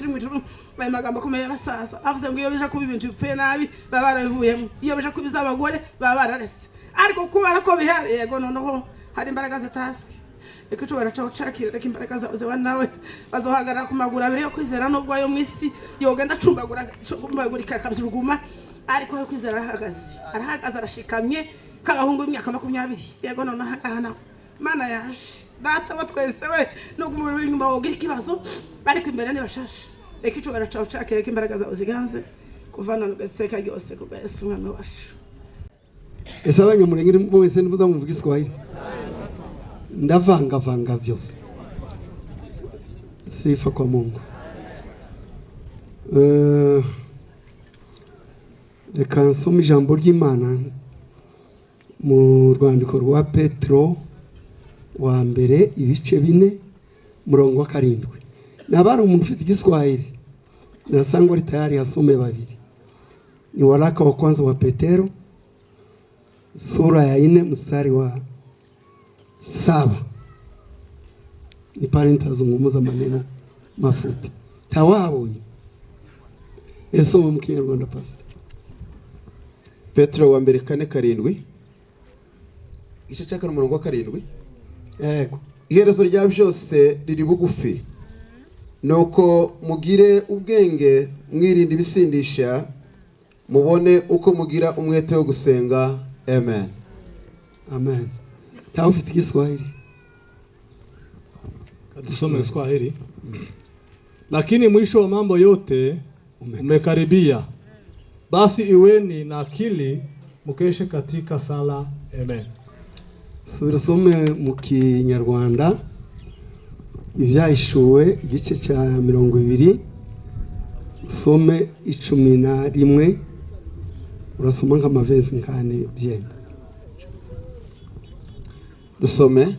turi mu ijuru ayo magambo akomeye y'abasaza avuze ngo iyo bije kuba ibintu bipfuye nabi baba barabivuyemo, iyo bije kuba iz'abagore baba bararese, ariko kubera ko bihari yego noneho hari imbaraga zitazwi. Reka ushobora gucakira, reka imbaraga zawe ziba nawe bazohagarara ku maguru abiri yo kwizera, nubwo ayo mu isi yogenda acumbagurika akabyuruguma, ariko yo kwizera arahagaze arashikamye k'abahungu b'imyaka 20. Yego noneho ahagana Mana yaje data wa twese we, nubwo umubiri w'inyuma wogira ikibazo ariko imbere nibashashe. Reka ushobora gucakira, reka imbaraga zawe ziganze kuva none ugaseka ryose kubwa Yesu umwami wacu. Ese abanyamurenge mwese nibuza muvuga Igiswahili? Ndavanga vyose. Sifa kwa Mungu. Reka nsome ijambo ry'Imana mu rwandiko rwa Petro wa mbere ibice 4 murongo wa 7. Nabari umuntu ufite Igiswahili nasangwa ari tayari asome babiri. Ni waraka wa kwanza wa Petro sura ya 4 mstari wa 7. Ni pale nitazungumza maneno mafupi. Tawabonye. Esoma mu Kinyarwanda pastor. Petro wa mbere 4:7. Igice cya 7 murongo wa 7. Yego. Iherezo rya byose riri bugufi. Nuko mugire ubwenge, mwirinde ibisindisha, mubone uko mugira umwete wo gusenga. Amen. Amen. Ufite Igiswahili? Tusome Kiswahili. Lakini mwisho wa mambo yote umekaribia. Basi iweni na akili mukeshe katika sala. Amen. Surasome mu Kinyarwanda Ibyahishuwe igice cya 20 usome 11 urasoma nk'amavezi nkane byenda. Dusome.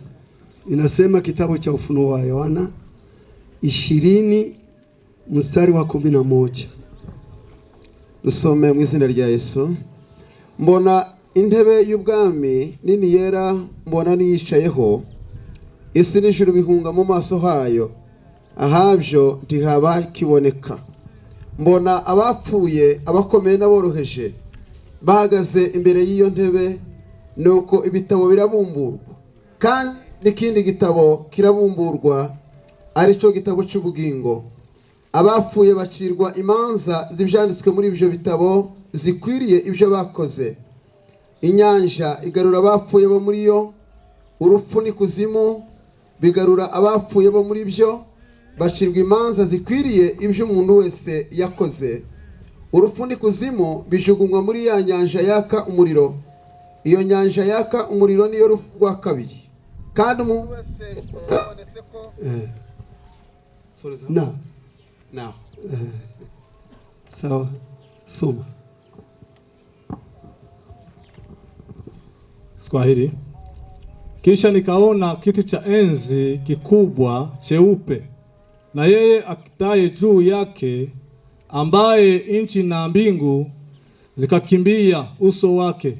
Inasema kitabu cha Ufunuo wa Yohana 20 mstari wa 11. Dusome mu izina rya Yesu. Mbona intebe y'ubwami nini yera, mbona niyicayeho, isi n'ijuru bihunga mu maso hayo, ahabyo ntihaba kiboneka. Mbona abapfuye, abakomeye n'aboroheje bahagaze imbere y'iyo ntebe, nuko ibitabo birabumburwa, kandi n'ikindi gitabo kirabumburwa, aricyo gitabo cy'ubugingo. Abapfuye bacirwa imanza z'ibyanditswe muri ibyo bitabo zikwiriye ibyo bakoze. Inyanja igarura abapfuye bo muri yo, urupfu n'ikuzimu bigarura abapfuye bo muri byo, bacirwa imanza zikwiriye ibyo umuntu wese yakoze. Urupfu n'ikuzimu bijugunywa muri ya nyanja yaka umuriro. Iyo nyanja yaka umuriro niyo rupfu rwa kabiri. Kandi umuntu wese utabonetse ko na sawa soma. Kiswahili. Kisha nikaona kiti cha enzi kikubwa cheupe, na yeye akitaye juu yake, ambaye nchi na mbingu zikakimbia uso wake,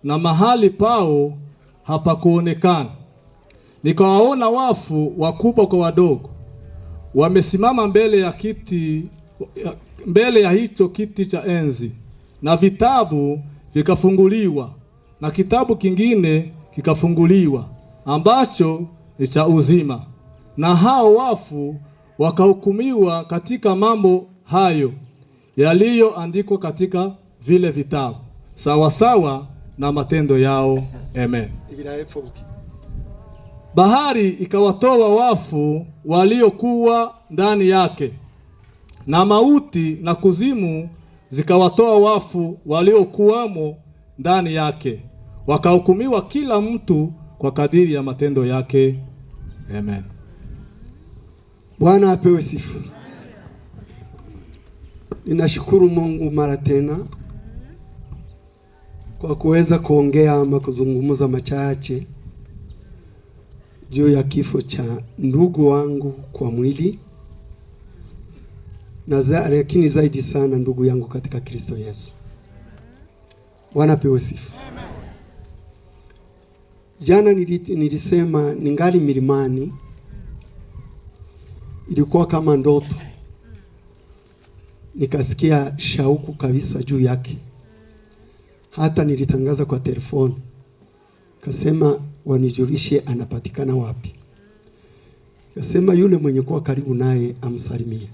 na mahali pao hapakuonekana. Nikawaona wafu wakubwa kwa wadogo, wamesimama mbele ya hicho kiti cha enzi, na vitabu vikafunguliwa, na kitabu kingine kikafunguliwa ambacho ni cha uzima, na hao wafu wakahukumiwa katika mambo hayo yaliyoandikwa katika vile vitabu sawa sawa na matendo yao. Amen. Bahari ikawatoa wafu waliokuwa ndani yake, na mauti na kuzimu zikawatoa wafu waliokuwamo ndani yake, wakahukumiwa kila mtu kwa kadiri ya matendo yake. Amen. Bwana apewe sifa. Ninashukuru Mungu mara tena kwa kuweza kuongea ama kuzungumza machache juu ya kifo cha ndugu wangu kwa mwili, lakini zaidi sana ndugu yangu katika Kristo Yesu. Bwana apewe sifa. Jana nilisema ningali milimani, ilikuwa kama ndoto. nikasikia shauku kabisa juu yake. Hata nilitangaza kwa telefoni, kasema wanijulishe anapatikana wapi. Kasema yule mwenye kuwa karibu naye amsalimie,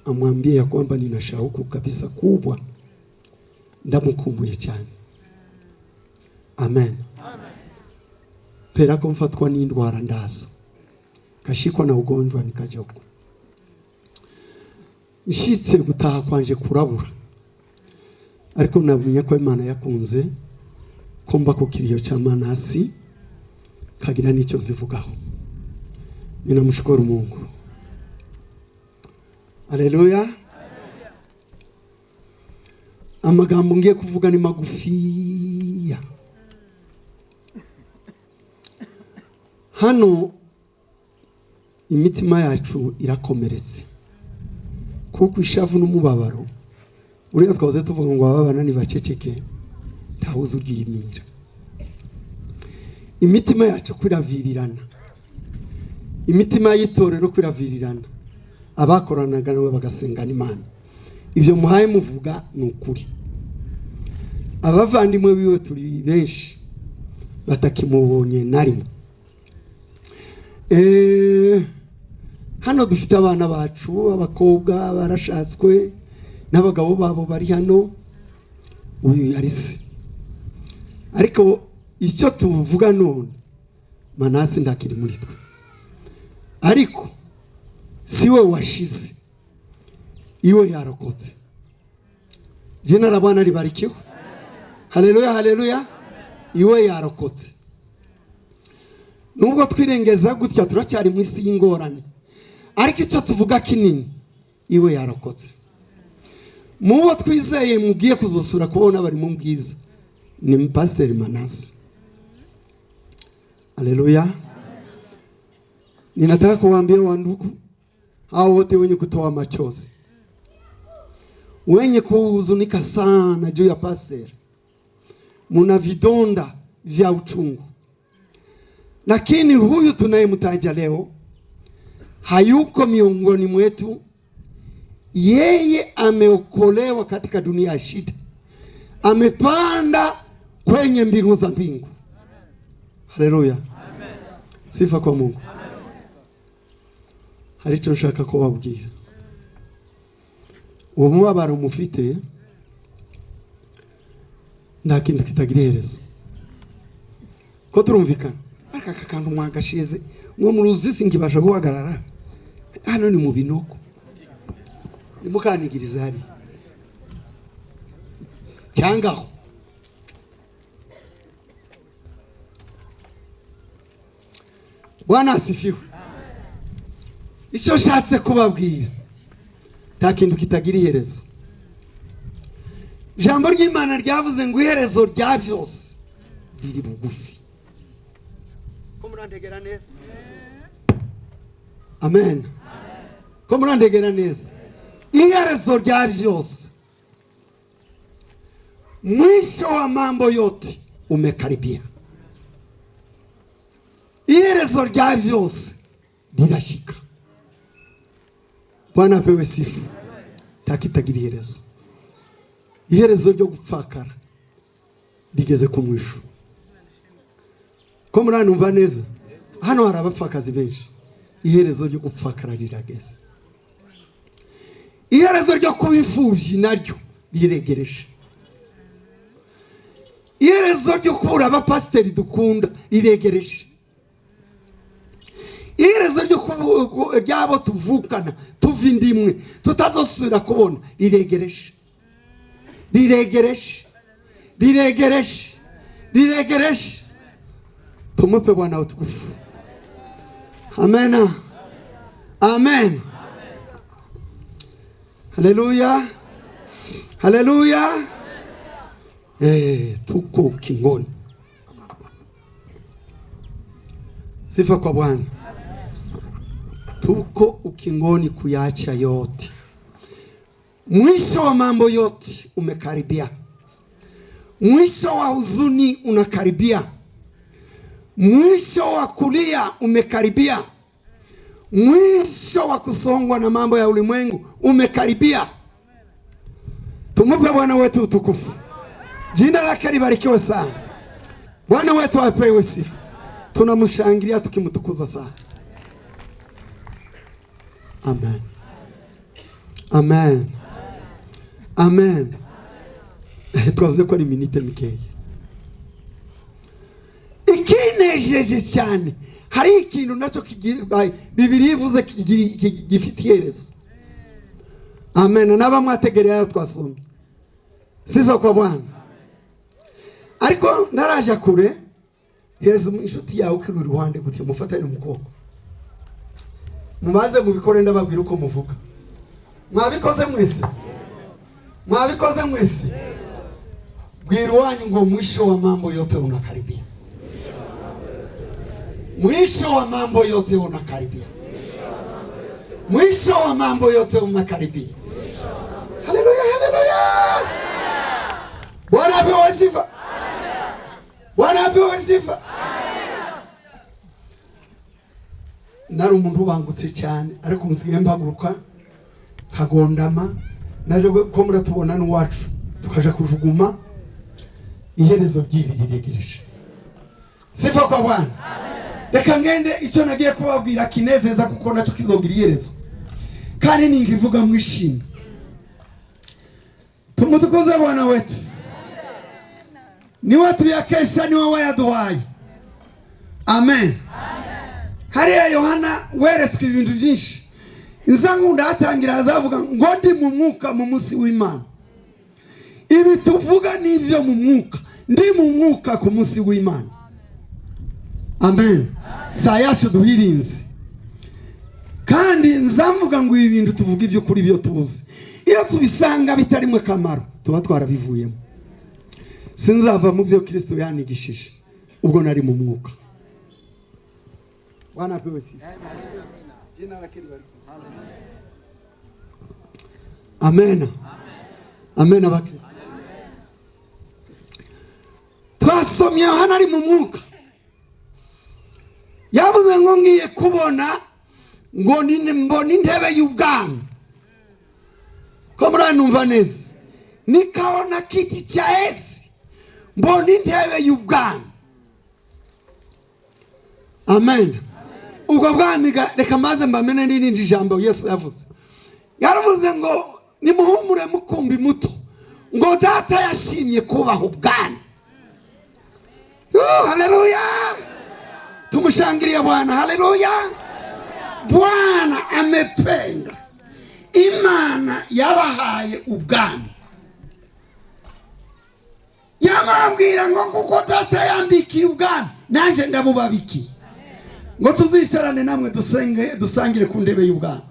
amwambie ya kwamba nina shauku kabisa kubwa, ndamukumbuye cyane. Amen. Pera ko mfatwa n'indwara ndaza, kashikwa na ugonjwa nikajoko. Nshitse gutaha kwanje kurabura, ariko nabunye ko Imana yakunze komba ko kiriyo cha Manasi kagira nicyo mbivugaho. Ninamushukuru Mungu. Haleluya. Amagambo ngiye kuvuga ni magufiya. Hano imitima yacu irakomeretse, kuko ishavu n'umubabaro uriya twaze tuvuga ngo ababana ni baceceke ntawuzi ugiyimira. Imitima yacu kwiravirirana, imitima y'itorero kwiravirirana, abakoranaga nawe bagasengana Imana. Ibyo muhaye muvuga ni ukuri. Abavandimwe biwe turi benshi batakimubonye narimo. Hano dufite abana bacu, abakobwa barashatswe n'abagabo babo bari hano. Uyu yarise, ariko icyo tuvuga none Manasi ndakiri muri twe, ariko siwe washize, iwe yarokotse. Jina la Bwana libarikiwe. Haleluya, haleluya. Iwe yarokotse. Nubwo twirengeza gutya turacyari mu isi y'ingorane, ariko icyo tuvuga kinini, iwe yarokotse. Mubo twizeye mugiye kuzosura kubona bari mu bwiza ni Pastor Manasi. Haleluya. Ninataka kuwaambia wandugu hao wote wenye kutoa machozi, wenye kuhuzunika sana juu ya Pastor, muna vidonda vya uchungu. Lakini huyu tunayemtaja leo hayuko miongoni mwetu. Yeye ameokolewa katika dunia ya shida, amepanda kwenye mbingu za mbingu. Haleluya. Sifa kwa Mungu. Haricho nshaka ko babwira, uwo mubabaro mufite nta kintu kitagira iherezo. Ko turumvikana aka kantu mwagashize mwo muruzi singibasha guhagarara hano ni mu binoko, nimukanigiriza hari cyangaho. Bwana asifiwe. Icyo shatse kubabwira nta kintu kitagira iherezo. Ijambo ry'Imana ryavuze ngo iherezo rya byose riri bugufi. Ko murandegera neza? Amen. Ko murandegera neza? Iherezo rya byose, mwisho wa mambo yote umekaribia. Iherezo rya byose rirashika. Bwana apewe sifa. Takitagira iherezo. Iherezo ryo gupfakara rigeze ku mwisho. Ko muranumva neza? Hano hari abapfakazi benshi. Iherezo ryo gupfakara rirageze. Iherezo ryo kubifubyi naryo riregereje. Iherezo ryo kubura abapasiteri dukunda riregereje. Iherezo ryabo tuvukana tuva indimwe tutazosubira kubona riregereje. Riregereje, riregereje, riregereje. Tumupe Bwana utukufu. Amen. Amen. Haleluya. Haleluya. Tuko kingoni. Sifa kwa Bwana. Tuko ukingoni kuyacha yote. Mwisho wa mambo yote umekaribia. Mwisho wa huzuni unakaribia. Mwisho wa kulia umekaribia. Mwisho wa kusongwa na mambo ya ulimwengu umekaribia. Tumupe Bwana wetu utukufu. Jina lake libarikiwe sana. Bwana wetu apewe sifa. Tunamshangilia tukimtukuza sana. Amen. Amen. Amen. Twavuze ko ari minute mikeya. Ikinejeje cyane. Hari ikintu nacyo Bibiliya ivuze gifite iherezo. Amen. N'abamwategereye ayo twasomye. Sifa kwa Bwana. Ariko ndaraje kure. Heza inshuti yawe ukiri ruhande gutya mufatane umukobwa. Mubanze mubikore ndababwira uko muvuga. Mwabikoze mwese. Mwabikoze mwese. Bwira wanyu ngo mwisho wa mambo yote unakaribia. Mwisho wa mambo yote unakaribia. Mwisho wa mambo yote unakaribia. Haleluya, haleluya. Bwana apewe sifa. Bwana apewe sifa. Nari umuntu ubangutse cyane ariko musigaye mbaguruka kagondama naje ko muratubona n'uwacu tukaja kujuguma iherezo ry'ibi riregereje. Sifa kwa Bwana. Reka ngende icyo nagiye kubabwira kinezeza kuko naco kizogira iherezo kandi ningivuga mwishimye. Tumutukuze Bwana wetu. Ni watu ya kesha ni wawe yaduhaye. Amen. Hariya Yohana weretswe ibintu byinshi. Inzangunda hatangira azavuga ngo ndi mu mwuka mu munsi w'Imana. Ibi tuvuga nibyo mu mwuka. Ndi mu mwuka ku munsi w'Imana. Amen. Saa yacu duhirinze. Kandi nzavuga ngo ibi bintu tuvuga ibyo kuri byo tubuze. Iyo tubisanga bitarimwe kamaro tuba twarabivuyemo. Sinzava mu byo Kristo yanigishije ubwo nari mu mwuka. Bwana apewe sifa. Jina lake libarikiwe. Amen. Amen abakristo. Twasomye Yohana ari mu mwuka. Yavuze ngo ngiye kubona ngo mbona intebe y'ubwami. Ko muranumva neza. Nikaona kiti cha enzi. Mbona intebe y'ubwami. Amen. Ubwo bwami reka maze mbamene n'irindi jambo Yesu yavuze. Yaravuze ngo nimuhumure mukumbi muto ngo data yashimye kubaho ubwami. Haleluya. Tumushangilie Bwana. Haleluya. Bwana amependa. Imana yabahaye ubwami. Yamambwira ngo kuko data yambikiye ubwami nanje ndabubabikiye. Ngo tuzicarane namwe dusangire ku ndebe y'ubwami.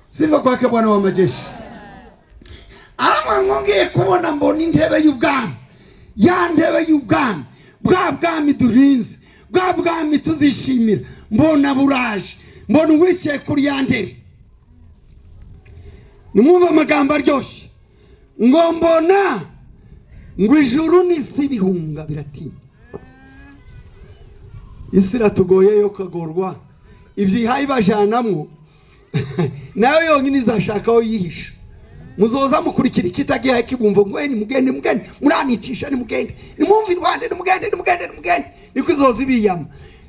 Sifa kwake Bwana wa majeshi. Ama ngiye kubona mbona intebe y'ubwami. Ya ndebe y'ubwami. Bwa bwami durinze. Bwa bwami tuzishimira. Mbona buraje. Mbona uwishyeye kuri ya ndebe. Nimwumva amagambo aryoshye. Ngo mbona ngo ijuru n'isi bihunga biratinya. Isi iratugoye yo kagorwa. Ibyo ihaye bajanamwo nayo yonyine izashaka aho yihisha. Muzoza mukurikira ikitagiye kibumva ngo ni mugende muranicisha ni mugende. Nimumva irwande ni mugende. Niko izoza ibiyama.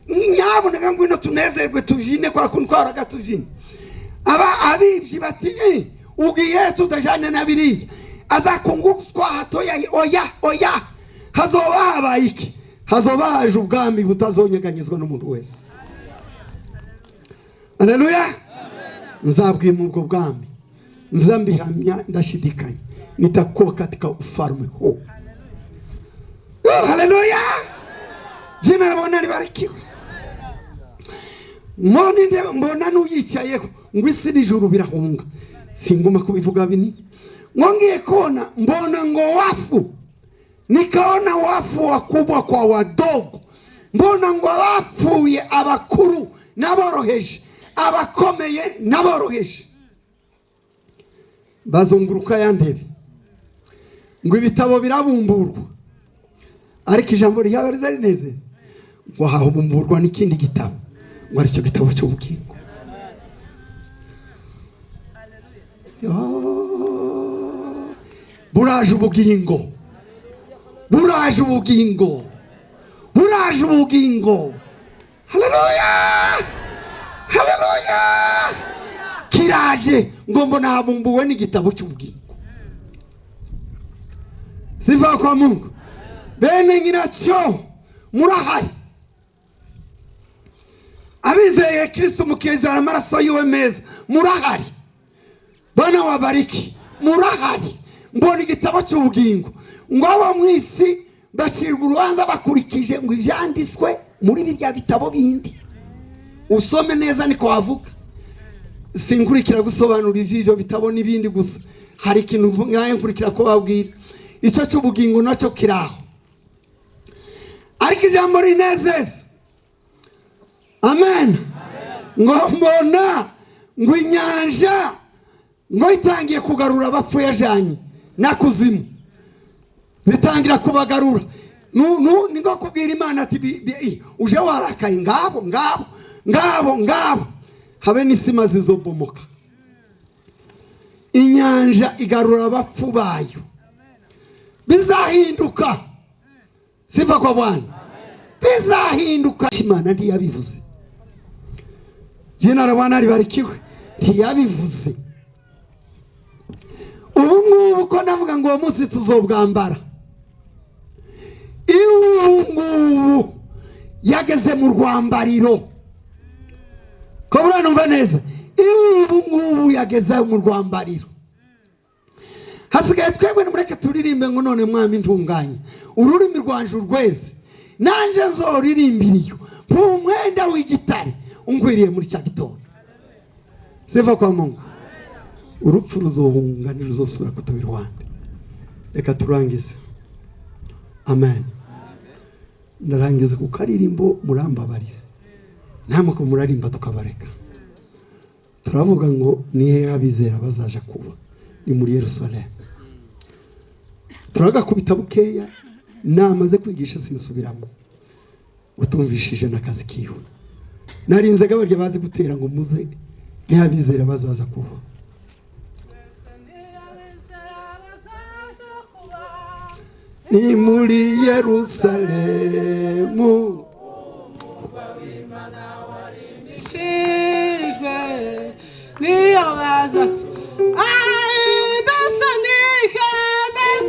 Nyaboneka ngo ino tunezerwe tuvyine kwa kuntwaraga tuvyine. Abibyi bati ugiye tudajane na biriya. Azakungutwa hatoya oya. Hazoba habaye iki? Hazoba haje ubwami butazonyeganyizwa n'umuntu wese. Haleluya. Nzabwima ubwo bwami. Nzambihamya ndashidikanya. Nitakuwa katika ufalme huu. Haleluya. Jina la Bwana libarikiwe. Mbona nuyicayeho ngo isi n'ijuru birahunga. Singuma kubivuga bini. Ngiye kuona mbona ngo wafu. Nikaona wafu wakubwa kwa wadogo. Mbona ngo wapfuye abakuru n'aboroheje. Abakomeye n'aboroheje. Bazunguruka ya ndebe. Ngo ibitabo birabumburwa. Ariko ijambo ryawe rizarineze. Ngo hahumburwa n'ikindi gitabo. Ngo aricyo gitabo cy'ubugingo. buraje ubugingo, buraje ubugingo, buraje ubugingo. Haleluya, haleluya. Kiraje ngo mbona habumbuwe n'igitabo cy'ubugingo. Sifa kwa Mungu. Bene nyiracyo murahari, abizeye Kristo mukizera amaraso yiwe meza murahari. Bana wabariki murahari. Mbona igitabo cy'ubugingo ngo abo mwisi bacirwa urubanza bakurikije ngo ivyanditswe muri birya bitabo bindi. Usome neza niko wavuga. Sinkurikira gusobanura ivyo bitabo n'ibindi gusa. Hari ikintu ngaye nkurikira ko babwira. Icyo cy'ubugingo nacyo kiraho. Ariko ijambo rinezeza. Amen. Ngo mbona ngo inyanja ngo itangiye kugarura abapfuye ajanye nakuzimu, zitangira kubagarura. Ningo kubwira Imana ati uje warakaye ngabo habe n'isima zizobomoka. Inyanja igarura abapfu bayo, bizahinduka. Sifa kwa Bwana. Bizahinduka. Imana ntiyabivuze. Jina la Bwana libarikiwe. Ntiyabivuze. Ubu ngubu ko ndavuga ngo uwo munsi tuzobwambara. Ngubu yageze mu rwambariro. Ko buranumva neza. Ngubu yageze mu rwambariro. Hasigaye twebwe nimureke turirimbe ngo none mwami ntunganye. Ururimi rwanje urweze. Nanje nzoririmbiriyo. Mu mwenda w'igitare ungwiriye muri cya gitondo. Sifa kwa Mungu. Urupfu ruzohunga niruzosubira kutubira Rwanda. Reka turangize. Amen. Ndarangiza ku karirimbo murambabarira. Namwe ko murarimba tukabareka. Turavuga ngo nihe abizera bazaje kuba. Ni muri Yerusalemu. Turagakubita bukeya namaze kwigisha sinsubiramo. Utumvishije nakazi kiwe. Narinze gabarye bazi gutera ngo muze nihe abizera bazaza kuba. Ni muri Yerusalemu Imana warimishijwe niyo bazati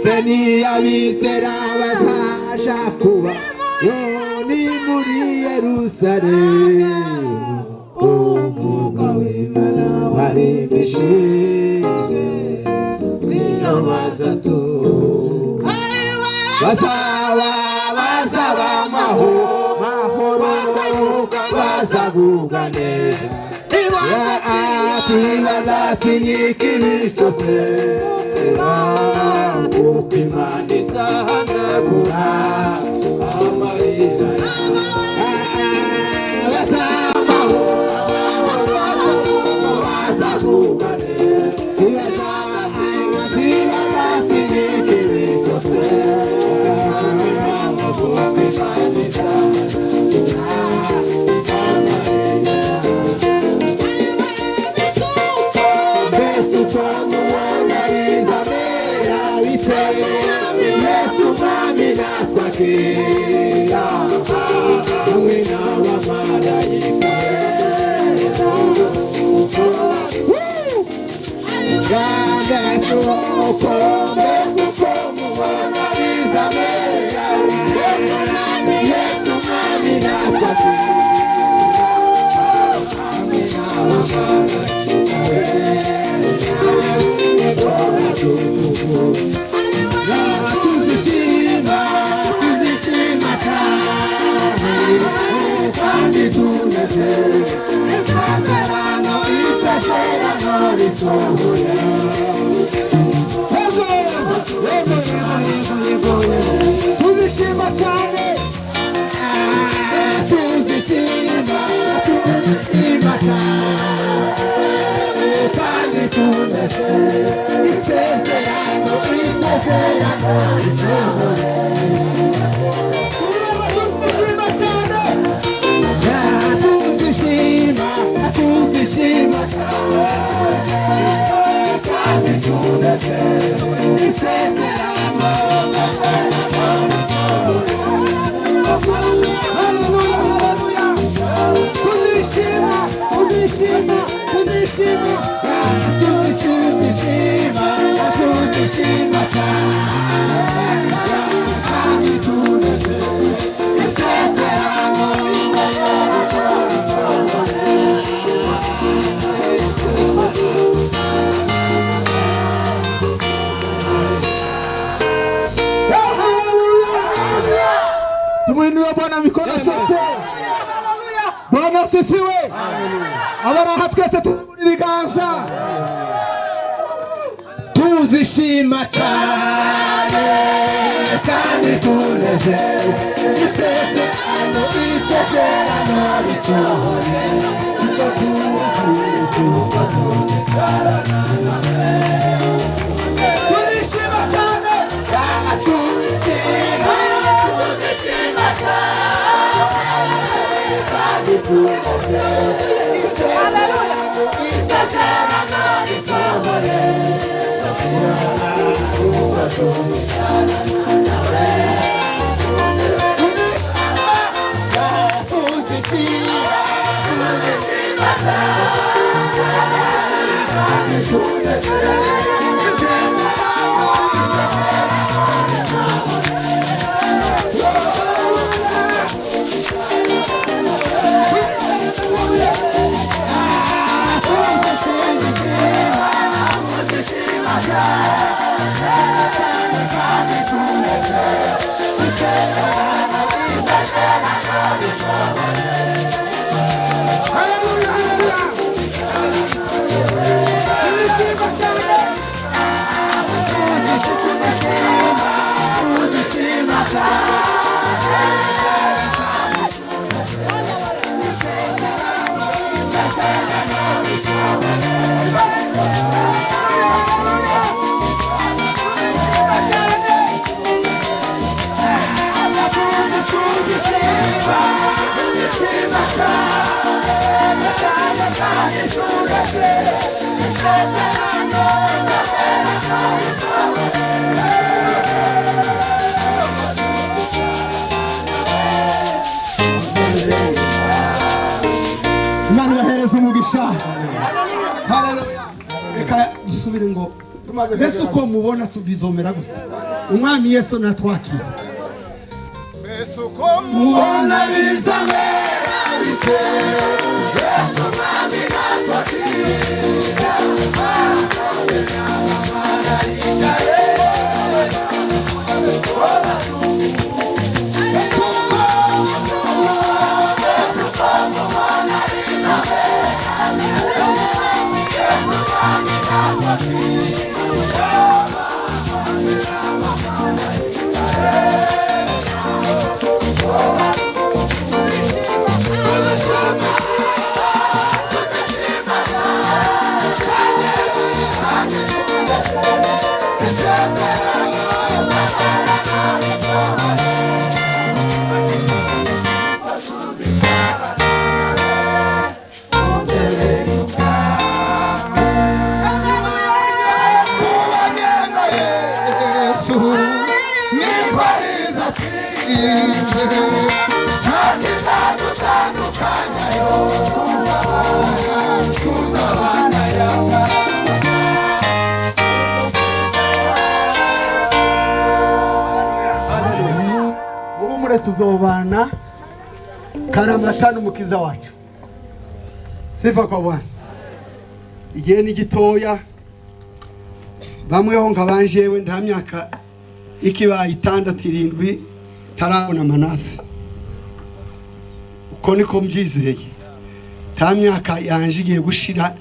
Seni abizera bazaja kuba ni muri Yerusalemu umwuka w'Imana warimishijwe niyo bazatu Basaba mahoro bazagubwa neza. Ati nikibishose uko Imana izahanagura amarira. Basaba mahoro bazagubwa neza. Ati nikibishose Yesu mwami natwe akira hamwe n'abamarayika Yesu mubona bizabera Yesu mwami natwe akira hamwe n'abamarayika Tuzishima kandi tunezerwe Isezerano risohoye Tuzishima cyane Tuzishima cyane kandi tunezerwe Isezerano risohoye Tuzishima kandi tunezerwe asifiwe. Abari aha twese tubona ibiganza tuzishima cyane kandi tunezerewe. Isezerano risohoye turishima cyane tuzishima cyane kandi tunezerewe. Isezerano risohoye Imana ibahereze umugisha. Haleluya. Reka dusubire ngo mbese uko mubona tubizomera gute umwami Yesu natwakira. Mbese uko mubona bizamera bite umwami natwakira. Tuzobana karamata n'umukiza wacu. Sifa kwa Bwana. Igihe ni gitoya bamweho nkabanjewe nta myaka ikibaye 6-7 tarabona Manase. Uko niko mbyizeye. Nta myaka yanje igiye gushira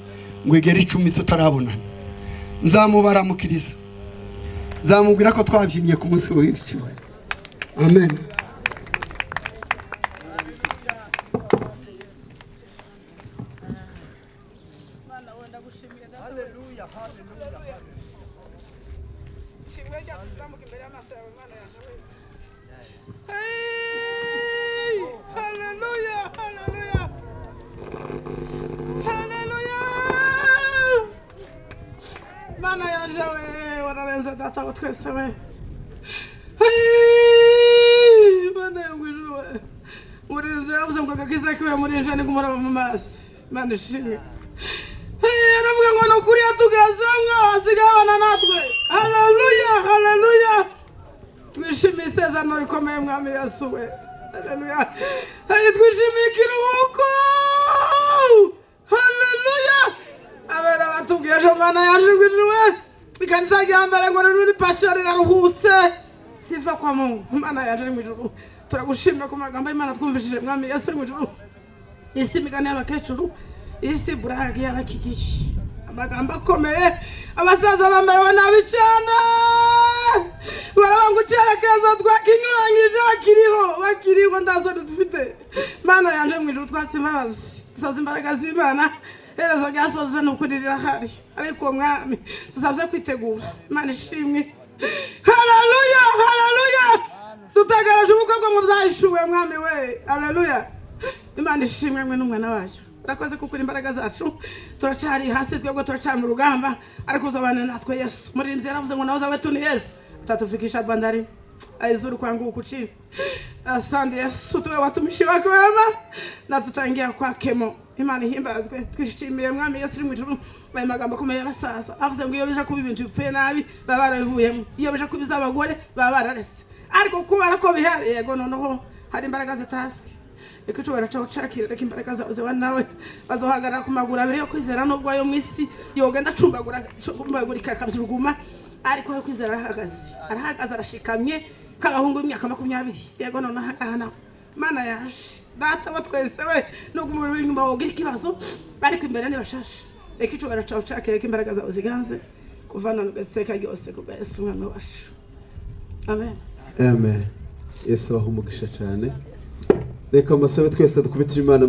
ngo igere 10 tutarabona. Nzamubaramukiriza. Nzamubwira ko twabyiniye ku munsi w'icyo. Amen. Mana yanje we wararenze data wa twese we. Mana yangwijuru we. Murinze yavuze ngo agakiza kiwe murinje ni kumara mu mazi. Mana shimwe. Aravuga ngo no kuri atugazamwa asigabana natwe. Haleluya, haleluya. Twishimiye isezerano rikomeye mwami Yesu we. Haleluya. Twishimiye ikiruhuko. Haleluya. Abera batubwiye jo Mana yangwijuru ikanisa ryambere ngo ruri passion riraruhutse. Sifa kwa Mungu. Mana yangwijuru turagushimira ku magambo y'Imana twumvishije mwami Yesu mu ijuru. isi migani y'abakecuru, isi burage y'abakigishi. Amagambo akomeye, abasaza bamerewe nabi cyane, barabangucerekeza twakinyuranyije bakiriho ndazo dufite. Mana yanje mu ijuru twatse imbabazi, dusaze imbaraga z'Imana, herezo ryasoze n'ukuri rirahari, ariko mwami tusaze kwitegura. Imana ishimwe. Haleluya, haleluya. Tutagaraje ubukwe bwo mu byahishuwe mwami we. Haleluya. Imana ishimwe mwe n'umwana wayo. Urakoze kukuri imbaraga zacu. Turacari hasi twebwe turacari mu rugamba, ariko uzabana natwe Yesu. Muri nzira yaravuze ngo nawe tuni Yesu. Utatufikisha bandari. Aizuru kwangu kuchini. Asante Yesu, tuwe watumishi wako wema na tutangia kwakemo. Imana ihimbazwe. Twishimiye mwami Yesu uri mu ijuru. Ayo magambo akomeye abasaza avuze ngo iyo bija kuba ibintu bipfuye nabi baba baravuyemo, iyo bija kuba izabagore baba bararese, ariko kubera ko bihari yego noneho hari imbaraga zitazwi. Reka cyo baracaho cakira, reka imbaraga zawe nawe bazohagarara ku maguru abiri yo kwizera, nubwo ayo mwisi yogenda cumbagurika akabyuruguma, ariko yo kwizera arahagaze arashikamye kabahungu imyaka 20. Yego noneho hagana Mana yaje data wa twese we nubwo umubiri w'inyuma wogira ikibazo, ariko imbere ni bashasha. Reka cyo baracaho cakira, reka imbaraga zawe ziganze kuvana n'ugaseka ryose kubwa Yesu umwami wacu. Amen. Amen. Yesu abahumugisha cyane. Reka amasabe twese dukubitira Imana.